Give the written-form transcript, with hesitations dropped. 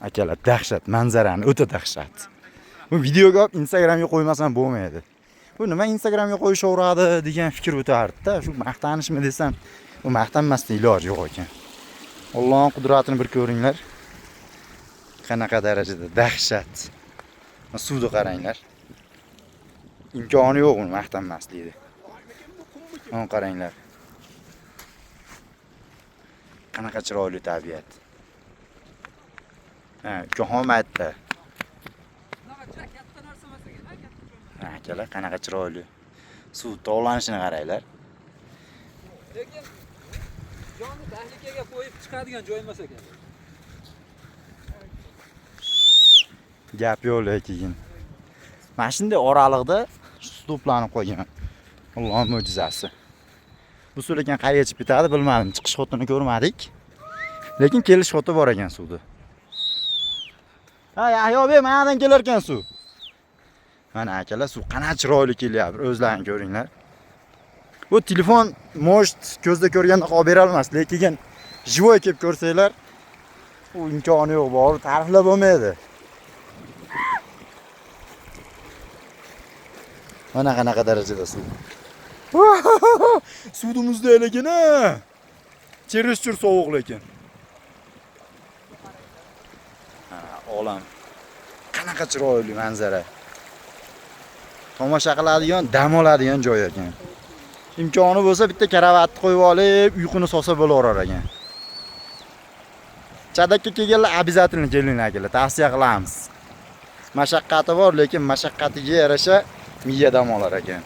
Akalar, dahshat, manzarani o'ta dahshat. Bu videoga olib Instagramga qo'ymasam bo'lmaydi. Bu nima Instagramga qo'yishaveradi degan fikr o'tardi-da. Shu maqtanishmi desam, bu maqtanmasdan iloji yo'q ekan. Allohning qudratini bir ko'ringlar. Qanaqa darajada dahshat. Suvni qaranglar. İmkoni yo'q uni maqtanmaslikni. Mana qaranglar. Qanaqa chiroyli tabiat. Ha, ko'homatda. Akalar, qanaqa chiroyli. Suv tovlanishini qaranglar. Lekin jonni tahlikaga qo'yib chiqadigan joy emas ekan. Gap yo'q lekin. Mana shunday oraliqda to'planib qo'ygan. Alloh mo'jizasi. Bu suv lekin qayerga chiqib ketadi bilmadim. Chiqish xotini ko'rmadik. Lekin kelish xoti bor ekan suvda. Ha, Yahyobek, mendan kelar ekan suv. Mana akalar, suv qanaqa chiroyli kelyapti, o'zlaring ko'ringlar. Bu telefon most ko'zda ko'rganda olib bera olmas, lekin jivoy kelib ko'rsanglar, u imkoni yo'q, bor, ta'riflab bo'lmaydi. Mana qanaqa darajada suv. Suvni muzday lekin, cherishchur sovuq lekin. Olam. Qanaqa chiroyli manzara. Tomosha qiladigan, dam oladigan joy ekan. Imkoni bo'lsa bitta karavatni qo'yib olib, uyquni solsa bo'laverar ekan. Chadakka kelganlar обязательно kelinglar akalar, tavsiya qilamiz. Mashaqqati bor, lekin mashaqqatiga yarasha miya dam olar ekan.